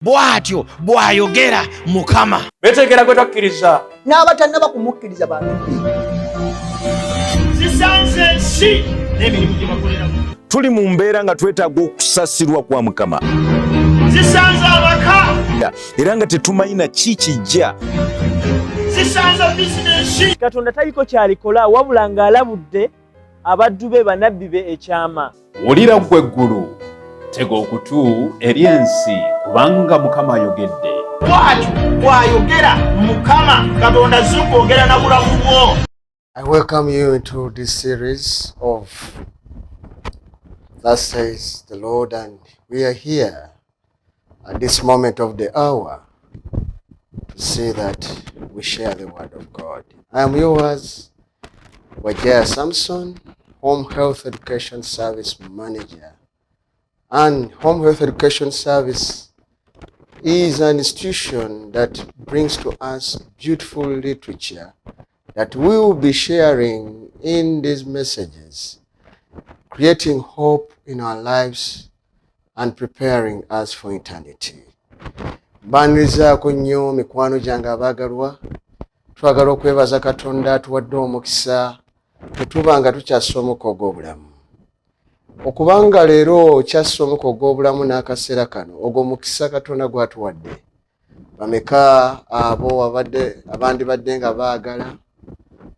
bwatyo bwayogera Mukama. Betegera gwe twakkiriza n'abatannaba kumukkiriza bantu zisanze ensi n'emirimu gye bakoleramu. Tuli mu mbeera nga twetaaga okusasirwa kwa Mukama. Zisanze abaka era nga tetumanyi ki kijja. Zisanze bizinensi. Katonda taliko kyalikola wabula ng'alabudde abaddu be bannabbi be ekyama. Wulira ggwe eggulu, tega okutu eri ensi kubanga Mukama ayogedde. Bw'atyo bw'ayogera Mukama, Katonda azze okwogera na bulamu bwo. I welcome you into this series of Thus Says the Lord, and we are here at this moment of the hour to say that we share the word of God. I am yours, Wajaya Samson, Home Health Education Service Manager. And Home Health Education Service is an institution that brings to us beautiful literature that we will be sharing in these messages, creating hope in our lives and preparing us for eternity. Banirizaako nnyo mikwano gyange abaagalwa, twagala okwebaza Katonda tuwadde omukisa tetuba nga tukyasomoka ogw'obulamu. Okubanga leero kyasomoka ogw'obulamu n'akaseera kano, ogwo mukisa Katonda gwatuwadde. Bameka abo abandibadde nga baagala,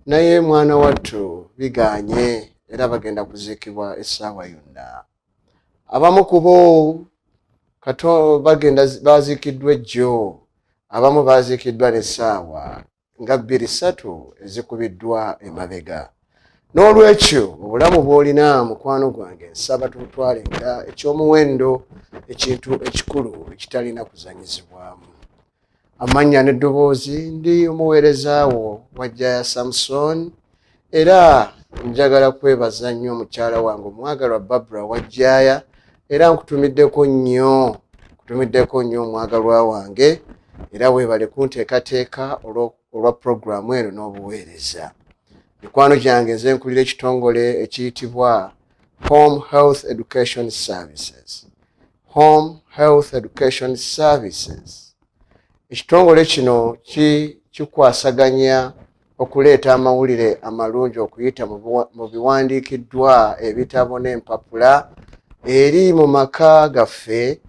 naye mwana wattu biganye era bagenda kuziikibwa essaawa yonna. Abamu ku bo bagenda baziikiddwa ejjo, abamu baziikiddwa n'essaawa nga 2-3 ezikubiddwa emabega. N'olwekyo obulamu bw'olina mukwano gwange nsaba tutwale nga ekyomuwendo, ekintu ekikulu ekitalina kuzanyizibwamu. Amannya n'eddoboozi, ndi omuweerezaawo Wajaya Samson, era njagala kwebaza nnyo mukyala wange omwagalwa Barbara Wajaya, era nkutumiddeko nnyo omwagalwa wange, era weebale kunteekateeka olwa puroguramu eno n'obuweereza. Mikwano gyange nze nkulira ekitongole ekiyitibwa Home Health Education Services. Home Health Education Services. Ekitongole kino kikwasaganya okuleeta amawulire amalungi okuyita mu biwandiikiddwa ebitabo n'empapula eri mu maka gaffe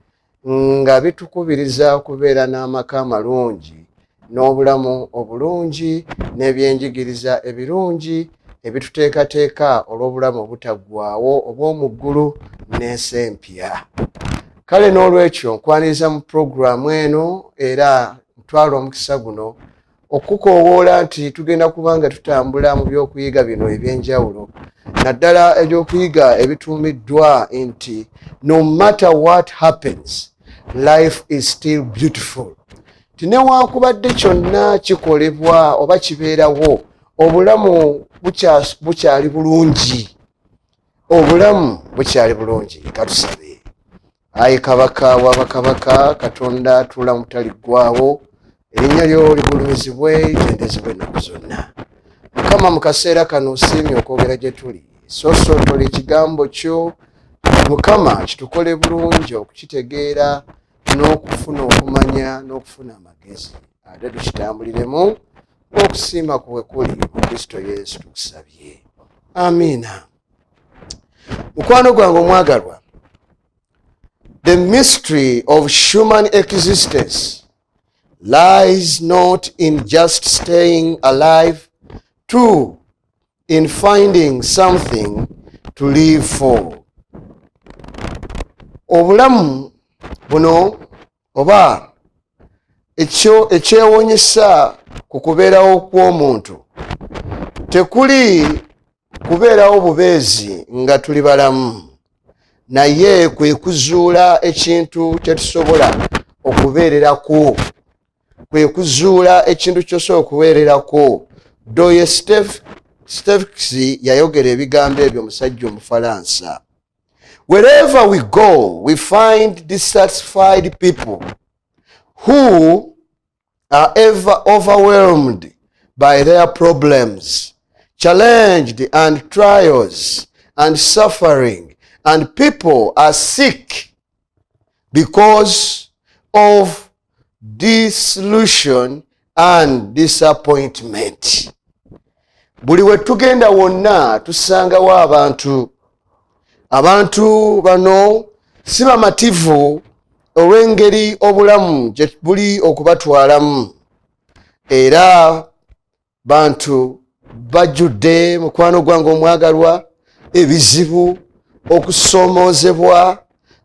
nga bitukubiriza okubeera n'amaka amalungi n'obulamu obulungi n'ebyenjigiriza ebirungi ebituteekateeka olw'obulamu obutaggwaawo obw'omu ggulu n'ensi empya. Kale n'olwekyo nkwaniriza mu puroguramu eno era ntwala omukisa guno okukoowoola nti tugenda kubanga tutambula mu by'okuyiga bino eby'enjawulo, naddala ebyokuyiga ebituumiddwa nti no matter what happens, life is still beautiful. Tinewankubadde kyonna kikolebwa oba kibeerawo, obulamu bukyali bulungi. Obulamu bukyali bulungi. Katusabe. Ayi Kabaka w'abakabaka, Katonda tuula mutaliggwaawo, erinnya lyo ligulumizibwe litendezebwe ennaku zonna. Mukama mu kaseera kano osiimye okwogera gye tuli, soosootola ekigambo kyo Mukama kitukole bulungi okukitegeera n'okufuna okumanya n'okufuna amagezi, ate tukitambuliremu okusiima kuwe kuli mu Kristo Yesu tukusabye. Amiina. Mukwano gwange omwagalwa, the mystery of human existence lies not in just staying alive, too in finding something to live for. Obulamu buno oba ekyewuunyisa ku kubeerawo kw'omuntu tekuli kubeerawo bubeezi nga tuli balamu, naye kwe kuzuula ekintu kye tusobola okubeererako, kwe kuzuula ekintu ky'osobola okubeererako. Dostoevsky yayogera ebigambo ebyo omusajja Omufalansa. Wherever we go, we find dissatisfied people who are ever overwhelmed by their problems, challenged and trials and suffering, and people are sick because of disillusion and disappointment. Buli we tugenda wonna tusangawo abantu bano si bamativu olw'engeri obulamu gye buli okubatwalamu, era bantu bajjudde mukwano gwange omwagalwa ebizibu, okusoomoozebwa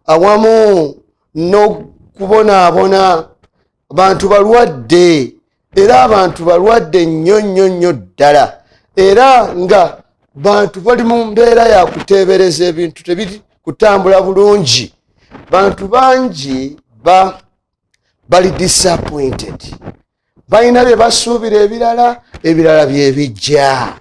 awamu n'okubonaabona. Abantu balwadde, era abantu balwadde nnyo ddala, era nga bantu bali mu mbeera ya kuteebereza ebintu tebiri kutambula bulungi. Bantu bangi bali disappointed, balina bye basuubira ebirala bye bijja.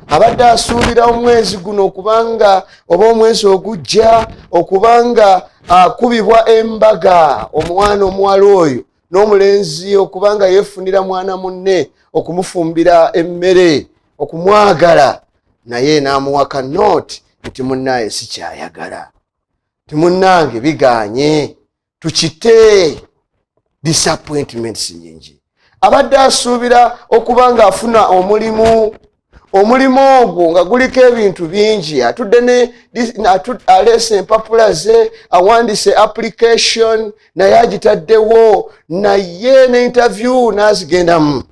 Abadde asuubira omwezi guno okubanga oba omwezi ogujja okubanga akubibwa embaga omwana omuwala oyo n'omulenzi okubanga yeefunira mwana munne okumufumbira emmere okumwagala, naye n'amuwaka nooti nti munnaye sikyayagala, timunnange biganye tukite. Disappointments nyingi. Abadde asuubira okubanga afuna omulimu ogwo nga guliko ebintu bingi, atudde alese empapula ze, awandise application naye agitaddewo, naye ne interview n'azigendamu.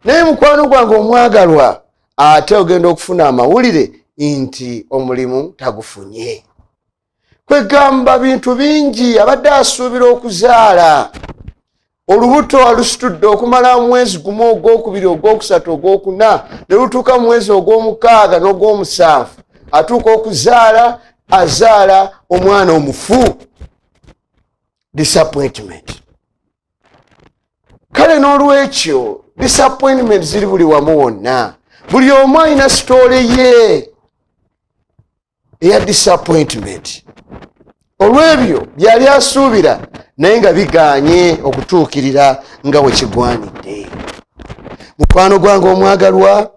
Naye mukwano gwange omwagalwa, ate ogenda okufuna amawulire nti omulimu tagufunye. Kwegamba bintu bingi. Abadde asuubira okuzaala, olubuto alusitudde okumala omwezi gumu, ogwokubiri, ogwokusatu, ogwokuna, ne lutuuka mu mwezi ogw'omukaaga n'ogw'omusanvu, atuuka okuzaala, azaala omwana omufu. Disappointment. Kale n'olwekyo disappointment ziri buli wamu wonna. Buli omu alina sitoole ye eya disappointment. Olw'ebyo byali asuubira naye nga biganye okutuukirira nga bwe kigwanidde. Mukwano gwange omwagalwa,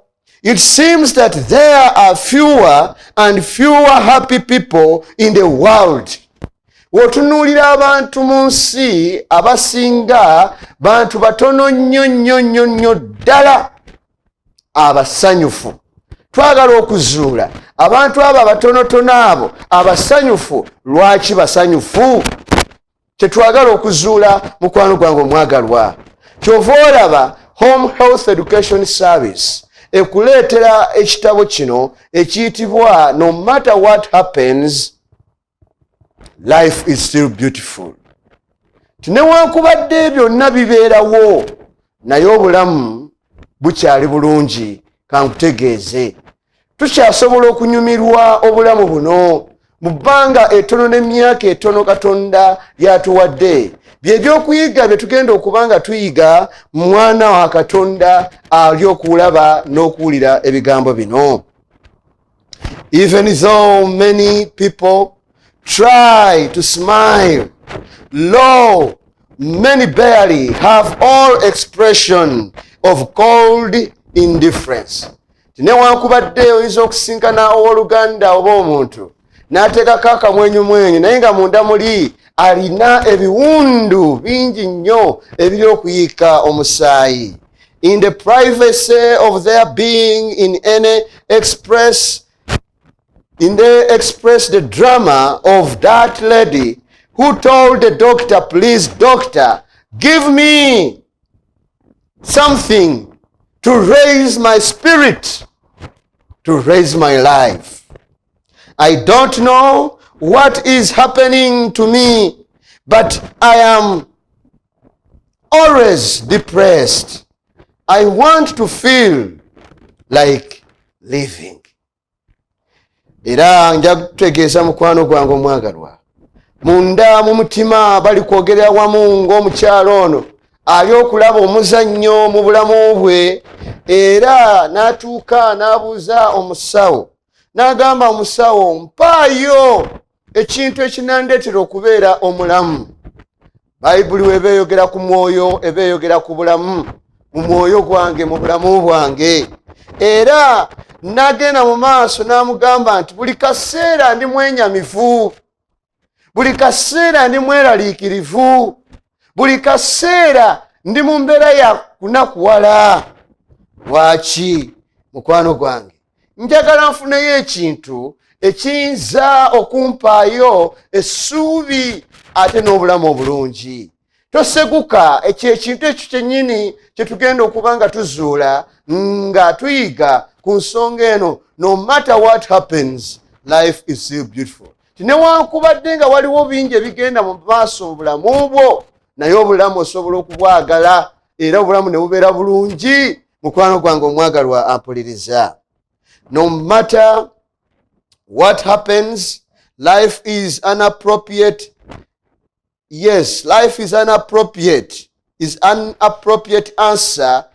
it seems that there are fewer and fewer happy people in the world. Wotunuulira abantu mu nsi abasinga bantu batono nnyo ddala abasanyufu. Twagala okuzuula abantu abo abatonotono abo abasanyufu, lwaki basanyufu? Kyetwagala okuzuula mukwano gwange omwagalwa. Kyova olaba Home Health Education Service ekuleetera ekitabo kino ekiyitibwa No Matter What Happens, Life is Still Beautiful. Tinewankubadde byonna bibeerawo, naye obulamu bukyali bulungi. Kankutegeeze, tukyasobola okunyumirwa obulamu buno mu bbanga ettono n'emyaka ettono Katonda lyatuwadde. Byebyokuyiga bye tugenda okubanga tuyiga mwana wa Katonda ali okulaba n'okuwulira ebigambo bino. Even though many people try to smile, lo, many barely have all expression of cold indifference. Tinewankubadde oyinza okusinkana owooluganda oba omuntu n'ateekako akamwenyumwenyu naye nga munda muli alina ebiwundu bingi nnyo ebiri okuyiika omusaayi. In the privacy of their being they express the drama of that lady who told the doctor, please doctor, give me something to raise my spirit, to raise my life. I don't know what is happening to me, but I am always depressed. I want to feel like living. Era nja kutegeeza mukwano gwange omwagalwa, munda mu mutima bali kwogerera wamu ng'omukyalo ono ali okulaba omuzannyo mu bulamu bwe, era n'atuuka n'abuuza omusawo, n'agamba omusawo, mpaayo ekintu ekinandeetera okubeera omulamu. Bayibuli weba eyogera ku mwoyo eba eyogera ku bulamu, mu mwoyo gwange, mu bulamu bwange. Era n'agenda mu maaso n'amugamba nti buli kaseera ndi mwenyamivu, buli kaseera ndi mweraliikirivu, buli kaseera ndi mu mbeera ya kunakuwala. Lwaki mukwano gwange? Njagala nfuneyo ekintu ekiyinza okumpaayo essuubi ate n'obulamu obulungi. Toseguka, ekyo ekintu ekyo kyennyini kye tugenda okuba nga tuzuula nga tuyiga ku nsonga eno. No matter what happens, life is still beautiful. Newankubadde nga waliwo bingi ebigenda mu maaso mu bulamu bwo, naye obulamu osobola okubwagala era obulamu ne bubeera bulungi. Mukwano gwange omwagalwa ampuliriza. No matter what happens, life is inappropriate. Yes, life is inappropriate. Is an appropriate answer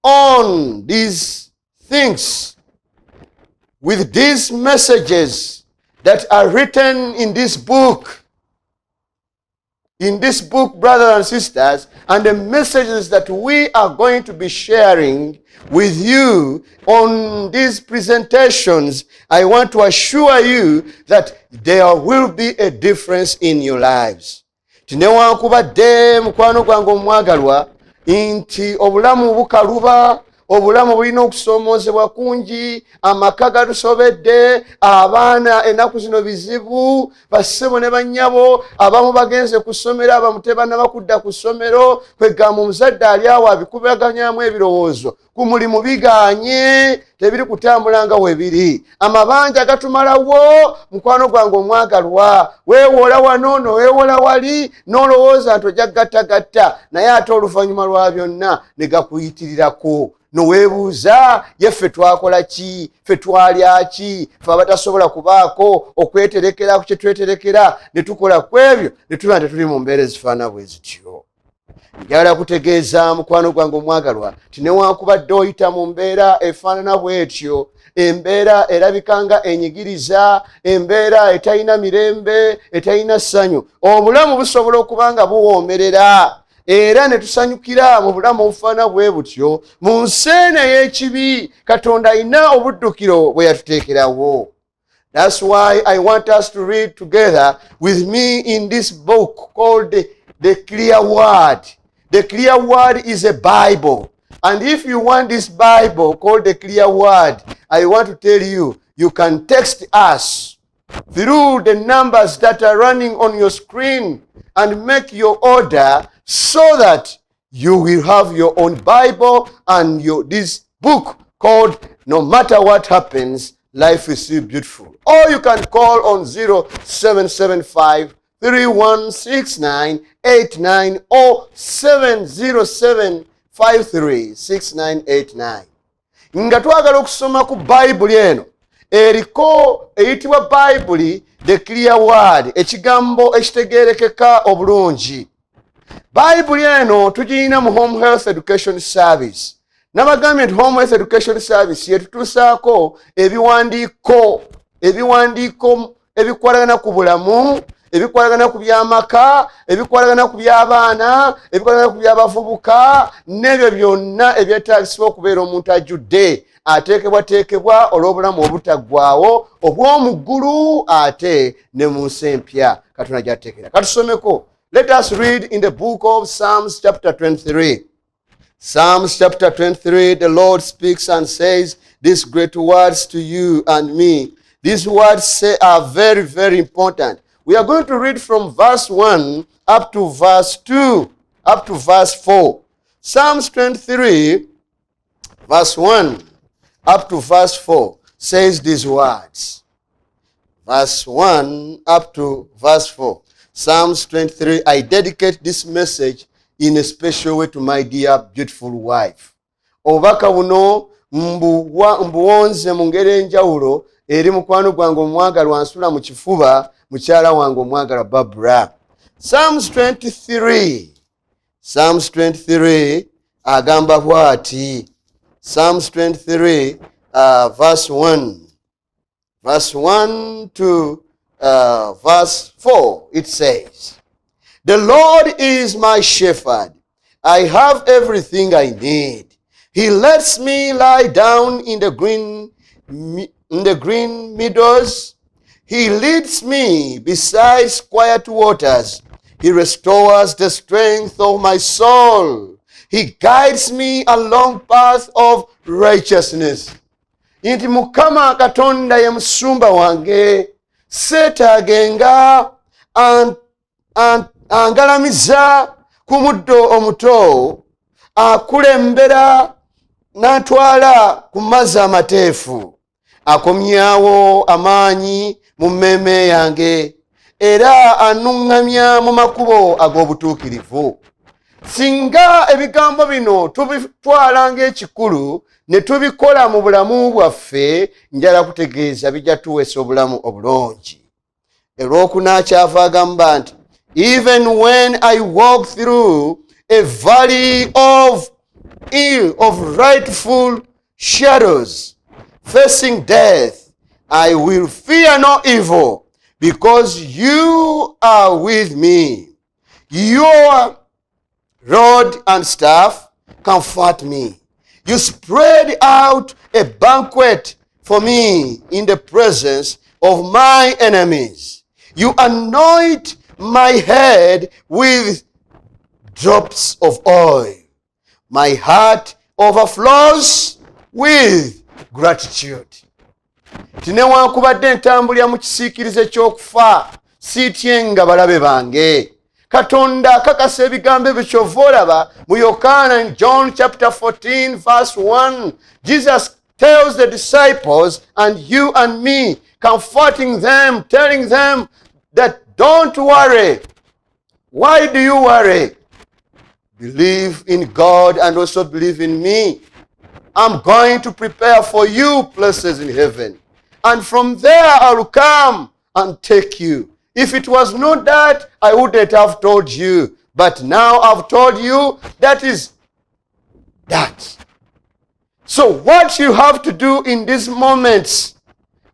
on these things. With these messages that are written in this book, brothers and sisters, and the messages that we are going to be sharing with you on these presentations, I want to assure you that there will be a difference in your lives. Tinewankubadde mukwano gwange omwagalwa nti obulamu bukaluba, obulamu bulina okusomoozebwa kungi, amaka gatusobedde, abaana ennaku zino bizibu, bassebo ne bannyabo abamu bagenze ku ssomero, abamu tebannaba kudda ku ssomero, kwegamba omuzadde ali awo abikubaganyamu ebirowoozo ku mulimu biganye, tebiri kutambula nga weebiri, amabanja gatumalawo. Mukwano gwange omwagalwa, weewola wano noweewola wali, n'olowooza nti ojja gattagatta, naye ate oluvannyuma lwa byonna ne gakuyitirirako. Noweebuuza, ye ffe twakola ki? Ffe twalya ki? Ffe abatasobola kubaako okweterekera ku kye tweterekera ne tukola ku ebyo ne tuba tetuli mu mbeera ezifaana bwe zityo. Njagala kutegeeza mukwano gwange omwagalwa ti newankubadde oyita mu mbeera efaanana bw'etyo, embeera erabika nga enyigiriza, embeera etalina mirembe, etalina ssanyu, obulamu busobola okuba nga buwoomerera era ne tusanyukira mu bulamu obufaana bwe butyo mu nseene y'ekibi Katonda alina obuddukiro bwe yatuteekerawo. That's why I want us to read together with me in this book called The Clear Word. The Clear Word is a Bible. And if you want this Bible called The Clear Word, I want to tell you, you can text us through the numbers that are running on your screen and make your order so that you will have your own Bible and this book called No Matter What Happens, Life is Still Beautiful. Or you can call on 0775 316989 or 707 536989. Nga twagala okusoma ku Bayibuli eno eriko eyitibwa Bayibuli The Clear Word, ekigambo ekitegeerekeka obulungi. Bayibuli eno tugirina mu Home Health Education Service. Nabagambye nti Home Health Education Service yetutuusaako ebiwandiiko ebikwatagana ku bulamu, ebikwatagana ku by'amaka, ebikwatagana ku by'abaana, ebikwatagana ku by'abavubuka, n'ebyo byonna ebyetaagisibwa okubeera omuntu ajjudde ateekebwateekebwa olw'obulamu obutaggwaawo obw'omu ggulu ate ne mu nsi empya Katonda gy'ateekera. Katusomeko. Let us read in the book of Psalms chapter 23. Psalms chapter 23, the Lord speaks and says these great words to you and me. These words are very, very important. We are going to read from verse 1 up to verse 2, up to verse 4. Psalms 23, verse 1 up to verse 4 says these words. Verse 1 up to verse 4. Psalms 23, I dedicate this message in a special way to my dear beautiful wife. Obubaka buno mbuwonze mu ngeri enjawulo eri mukwano gwange omwagalwa ansula mu kifuba mukyala wange omwagalwa Barbara. Psalms 23 agamba bw'ati. Psalms 23 verse 1. Verse 1 to verse 4, it says, The Lord is my shepherd. I have everything I need. He lets me lie down in the green meadows. He leads me beside quiet waters. He restores the strength of my soul. He guides me along path of righteousness. Inti Mukama Katonda ye musumba wange, seetaagenga angalamiza ku muddo omuto, akulembera n'atwala ku mazzi amateefu, akomyawo amaanyi mu mmeeme yange, era anuŋŋamya mu makubo ag'obutuukirivu. Singa ebigambo bino tubitwala ng'ekikulu ne tubikola mu bulamu bwaffe, njala kutegeeza bijja tuweesa obulamu obulungi. Olwokuna kyava agamba nti, even when I walk through a valley of rightful shadows, facing death, I will fear no evil, because you are with me. Your rod and staff comfort me. You spread out a banquet for me in the presence of my enemies. You anoint my head with drops of oil. My heart overflows with gratitude. Tinewankubadde ntambulira mu kisiikirize eky'okufa, siityenga balabe bange. Katonda akakasa ebigambo ebyo ky'ova olaba mu Yokaana in John chapter 14 verse 1. Jesus tells the disciples and you and me, comforting them, telling them that don't worry. Why do you worry? Believe in God and also believe in me. I'm going to prepare for you places in heaven. And from there I will come and take you. If it was not that, I wouldn't have told you. But now I've told you, that is that. So what you have to do in these moments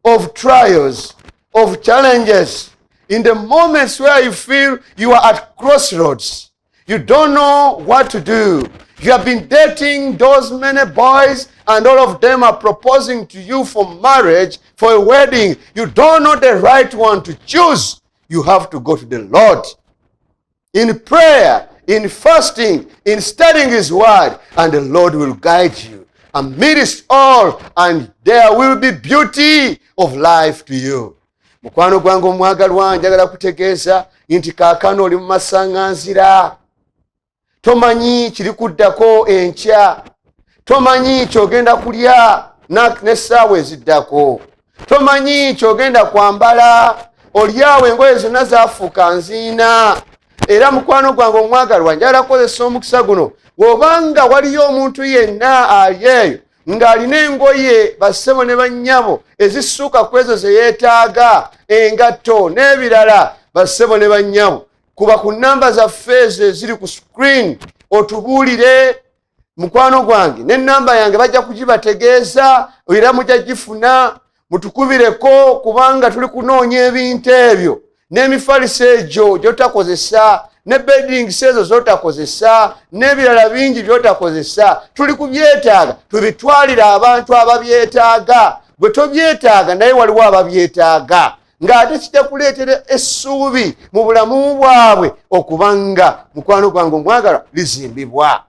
of trials, of challenges, in the moments where you feel you are at crossroads, you don't know what to do. You have been dating those many boys and all of them are proposing to you for marriage, for a wedding. You don't know the right one to choose. You have to go to the Lord in prayer, in fasting, in studying His Word, and the Lord will guide you. Amidst all, and there will be beauty of life to you. Mukwano gwange omwagalwa, njagala kutegeeza nti kaakano oli mu masaŋŋanzira. Tomanyi kiri kuddako enkya. Tomanyi ky'ogenda kulya n'essaawa eziddako. Tomanyi ky'ogenda kwambala. Olyawo engoye zonna zaafuuka nziina. Era mukwano gwange omwagalwa, njagala kukozesa omukisa guno, bw'obanga waliyo omuntu yenna ali eyo ng'alina engoye bassebo ne bannyabo ezissuuka ku ezo ze yeetaaga, engatto n'ebirala, bassebo ne bannyabo, kuba ku nnamba zaffe ezo eziri ku screen otubuulire. Mukwano gwange n'ennamba yange bajja kugibategeeza era mujja gifuna. Mutukubireko kubanga tuli kunoonya ebintu ebyo, n'emifaliso egyo gy'otakozesa, ne beddings ezo z'otakozesa, n'ebirala bingi by'otakozesa. Tuli kubyetaaga, tubitwalire abantu ababyetaaga. Bwe tobyetaaga naye waliwo ababyetaaga, ng'ate kitakuleetera essuubi mu bulamu bwabwe okubanga, mukwano gwange omwagalwa, lizimbibwa.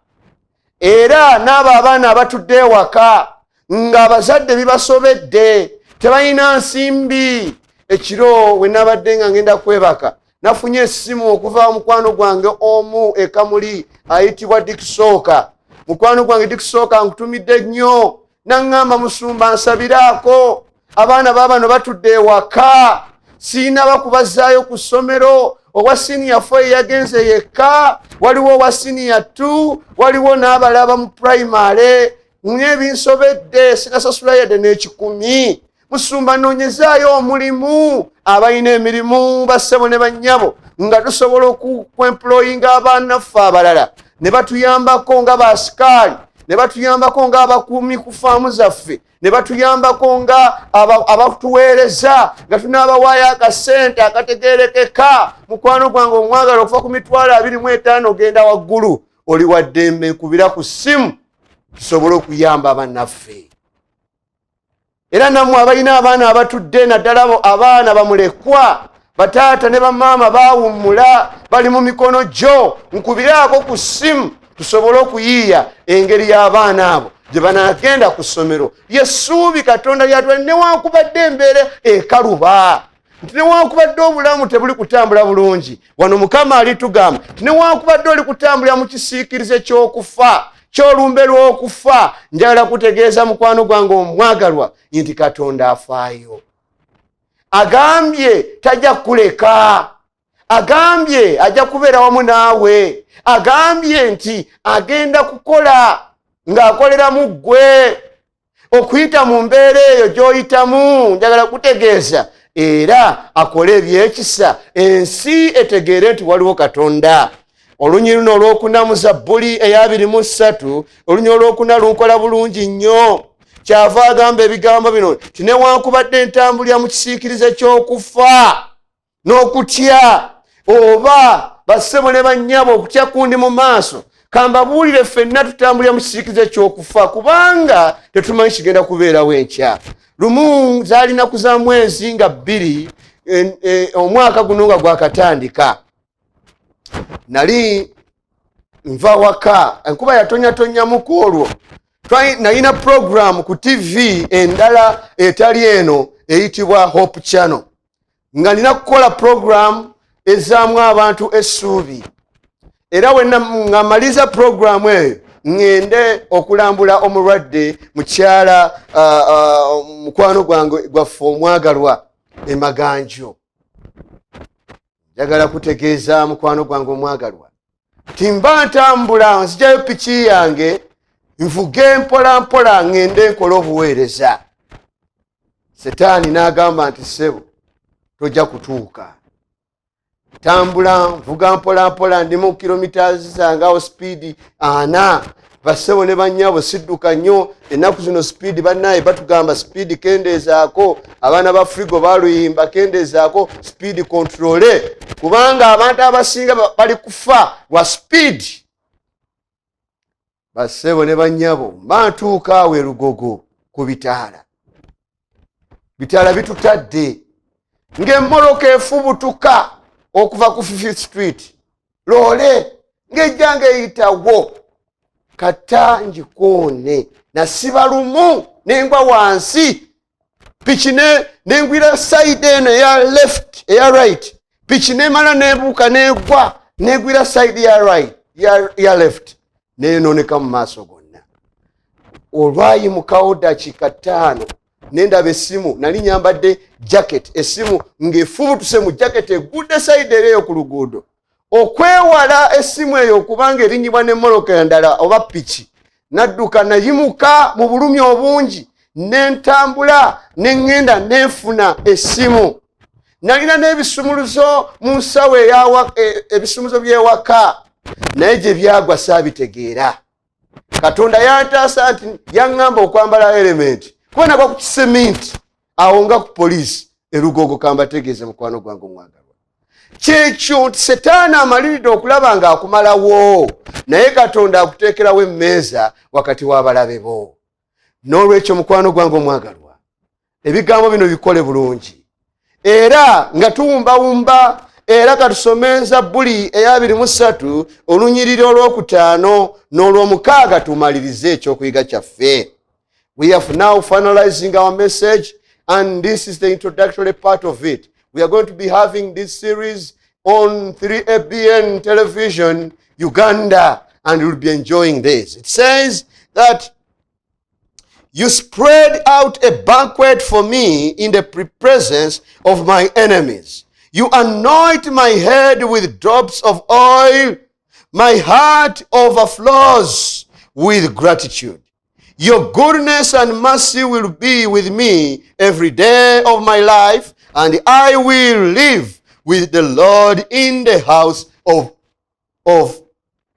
Era n'abo abaana abatudde ewaka ng'abazadde bibasobedde, tebalina nsimbi. Ekiro we nabadde nga ngenda kwebaka, nafunye essimu okuva mukwano gwange omu ekamuli ayitibwa Dikisooka. Mukwano gwange Dikisooka nkutumidde nnyo, naŋŋamba musumba nsabiraako, abaana baabano batudde ewaka, siina bakubazaayo ku ssomero. Owa senior 4 yagenze yekka, waliwo owa senior 2, waliwo n'abalaba mu primary. N'ebinsobedde sinasasula yadde n'ekikumi. Musumba noonyezaayo omulimu. Abalina emirimu bassebo ne bannyabo nga tusobola okuemployinga abaanaffe abalala ne batuyambako nga baasikaali, ne batuyambako nga abakuumi ku faamu zaffe, ne batuyambako nga abatuweereza nga tunaabawaayo akasente akategeerekeka. Mukwano gwange omwagala okuva ku mitwalo 25 ogenda waggulu, oli wa ddembe, nkubira ku ssimu tusobole okuyamba bannaffe. Era nammwe abalina abaana abatudde, naddala abaana bamulekwa bataata ne bamaama baawummula bali mu mikono gyo. Nkubiraako ku ssimu tusobole okuyiiya engeri y'abaana abo gye banaagenda ku ssomero. Yesuubi Katonda lyatula newankubadde embeera ekaluba, nti newankubadde obulamu tebuli kutambula bulungi. Wano Mukama alitugamba nti newankubadde oli kutambulira mu kisiikirize ky'okufa, ky'olumbe lw'okufa, njagala kutegeeza mukwano gwange omwagalwa nti Katonda afaayo. Agambye tajja kuleka, agambye ajja kubeera wamu naawe, agambye nti agenda kukola ng'akolera mu ggwe. Okuyita mu mbeera eyo gy'oyitamu njagala kutegeeza era akole ebyekisa, ensi etegeere nti waliwo Katonda. Olunyi luno olwokuna mu Zabbuli 23 olunyi olwokuna lunkola bulungi nnyo. Kyava agamba ebigambo bino nti newankubadde entambulira mu kisiikirize ky'okufa n'okutya, oba bassebo ne bannyabo okutya kundi mu maaso, kambabuulire ffenna tutambulira mu kisiikirize ky'okufa, kubanga tetumanyi kigenda kubeerawo enkya. Lumu zaalina kuza mwezi nga 2 omwaka guno nga gwakatandika. Nali nva waka, enkuba yatonyatonyamuku olwo. Nalina program ku TV endala etali eno eyitibwa Hope Channel. Nga nina kukola program ezaamu abantu essuubi. Era wenna ngamaliza program eyo ngende okulambula omulwadde mukyala mukwano gwange gwaffe omwagalwa e Maganjo. Njagala kutegeeza mukwano gwange omwagalwa timba ntambula nzijayo piki yange nvuge mpola mpola ngende nkola obuweereza. Setaani n'agamba nti ssebo tojja kutuuka, tambula nvuga mpola mpola ndi mu kilometers zangawo speed 4. Bassebo ne bannyabo sidduka nnyo ennaku zino speed bannaye batugamba speed kendeezaako, abaana ba frigo baluyimba kendeezaako speed controle, kubanga abantu abasinga bali kufa lwa speed. Bassebo ne bannyabo bantuuka awo e Lugogo ku bitaala. Bitaala bitutadde ng'emmoloka efubutuka okuva ku 5th Street loole ng'ejjanga eyitawo kata njikoone nasiba lumu nengwa wansi piki nengwira side eno eya left eya right, piki nemala nebuuka negwa negwira side ya right ya left nenoneka mu maaso gonna. Olwayimukawo dakiika 5 nendaba essimu, nali nyambadde jacket, essimu ng'efubutuse mu jacket egudde side eyo ku luguudo. Okwewala essimu eyo kubanga erinnyibwa n'emmoloka endala oba piki, nadduka nayimuka mu bulumi obungi nentambula nengenda nenfuna essimu. Nalina n'ebisumuluzo mu nsawo ebisumuluzo by'ewaka, naye gye byagwa saabitegeera. Katonda yantaasa nti yaŋŋamba okwambala element kuba nagwa ku kiseminti awo nga ku poliisi e Lugogo. Kambategeeze mukwano gwange omwagalwa kyekyo nti Setaani amaliridde okulaba ng'akumalawo, naye Katonda akuteekerawo emmeeza wakati w'abalabe bo. N'olwekyo mukwano gwange omwagalwa ebigambo bino bikole bulungi era nga tuwumbawumba. Era katusome Zabbuli 23 olunyiriri olw'okutaano n'olw'omukaaga tumalirize ekyokuyiga kyaffe. We have now finalizing our message, and this is the introductory part of it. We are going to be having this series on 3ABN television, Uganda, and you'll be enjoying this. It says that you spread out a banquet for me in the presence of my enemies. You anoint my head with drops of oil. My heart overflows with gratitude. Your goodness and mercy will be with me every day of my life, and I will live with the Lord in the house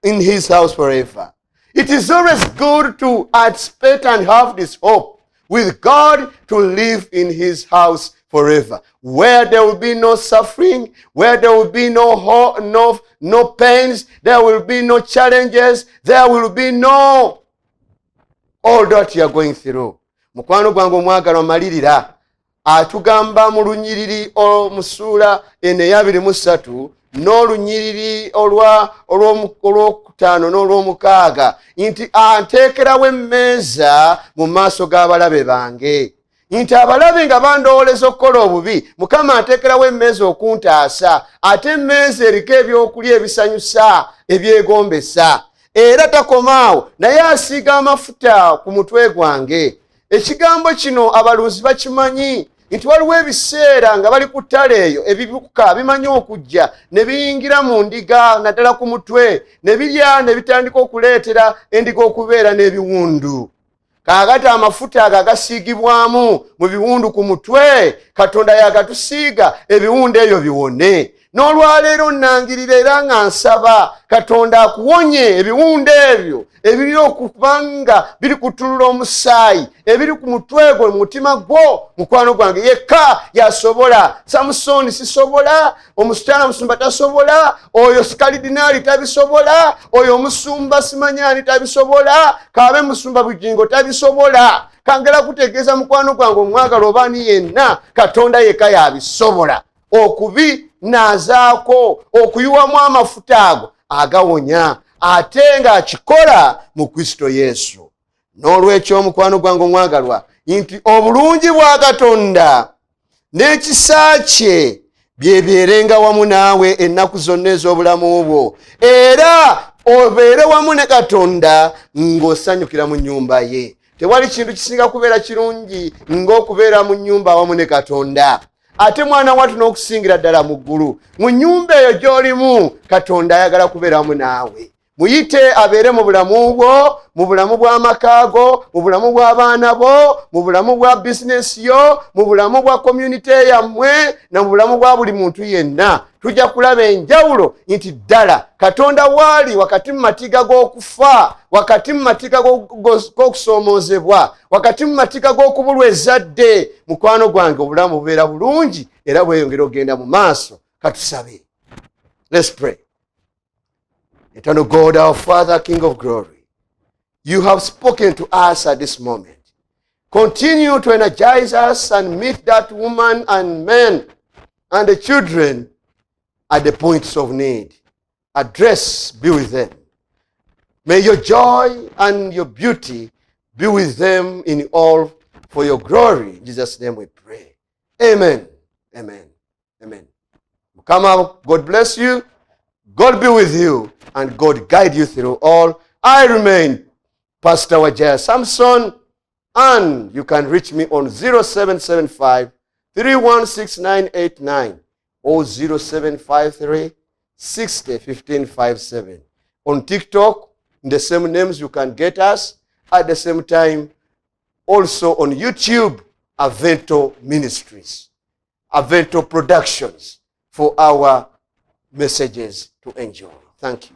in his house forever. It is always good to anticipate and have this hope with God to live in his house forever, where there will be no suffering, where there will be no pains, there will be no challenges, there will be no all that you are going through. Mukwano gwange omwagalwa malirira atugamba mu lunyiriri omusuula 4:23 n'olunyiriri olw'okutaano n'olw'omukaaga nti anteekerawo emmeeza mu maaso g'abalabe bange, nti abalabe nga bandoowoleza okukola obubi, Mukama anteekerawo emmeeza okuntaasa, ate emmeeza eriko ebyokulya ebisanyusa ebyegombesa. Era takomaawo, naye asiiga amafuta ku mutwe gwange. Ekigambo kino abalunzi bakimanyi nti waliwo ebiseera nga bali ku ttale eyo ebibuka bimanyi okujja ne biyingira mu ndiga naddala ku mutwe ne birya ne bitandika okuleetera endiga okubeera n'ebiwundu. Kaakati amafuta ago agasiigibwamu mu biwundu ku mutwe, Katonda yagatusiiga ebiwundu ebyo biwone. N'olwaleero nnangirira era nga nsaba Katonda akuwonye ebiwundu ebyo ebiri okubanga biri kutulula omusaayi ebiri ku mutwe gwo, mu mutima gwo. Mukwano gwange, yekka yasobola. Samusoni sisobola, omusitaala musumba tasobola, oyo sikalidinaali tabisobola, oyo omusumba simanyani tabisobola, kaabe musumba bugingo tabisobola. Kangera kutegeeza mukwano gwange omwagala obaani yenna, Katonda yekka yabisobola okubinaazaako, okuyiwamu amafuta ago agawonya, ate ng'akikola mu Kristo Yesu. N'olwekyo mukwano gwange omwagalwa, nti obulungi bwa Katonda n'ekisa kye byebeerenga wamu naawe ennaku zonna ez'obulamu bwo, era obeere wamu ne Katonda ng'osanyukira mu nnyumba ye. Tewali kintu kisinga kubeera kirungi ng'okubeera mu nnyumba awamu ne Katonda. Ate mwana wattu n'okusingira ddala mu ggulu, mu nnyumba eyo gy'olimu Katonda ayagala kubeera wamu naawe. Muyite abeere mu bulamu bwo, mu bulamu bw'amaka go, mu bulamu bw'abaana bo, mu bulamu bwa bizinesi yo, mu bulamu bwa community yammwe, na mu bulamu bwa buli muntu yenna. Tujja kulaba enjawulo nti ddala Katonda waali wakati mu matiga g'okufa, wakati mu matiga g'okusoomoozebwa, wakati mu matiga g'okubulwa ezzadde. Mukwano gwange, obulamu bubeera bulungi era bweyongera ogenda mu maaso. Katusabe. Let's pray. Eternal God, our Father, King of glory, you have spoken to us at this moment. Continue to energize us and meet that woman and men and the children at the points of need. Address, be with them. May your joy and your beauty be with them in all for your glory. In Jesus' name we pray. Amen. Amen. Amen. Come out. God bless you. God be with you. And God guide you through all. I remain Pastor Wajaya Samson. And you can reach me on 0775 316989 or 0753 60 1557. On TikTok, in the same names, you can get us. At the same time, also on YouTube, Avento Ministries, Avento Productions, for our messages to enjoy. Thank you.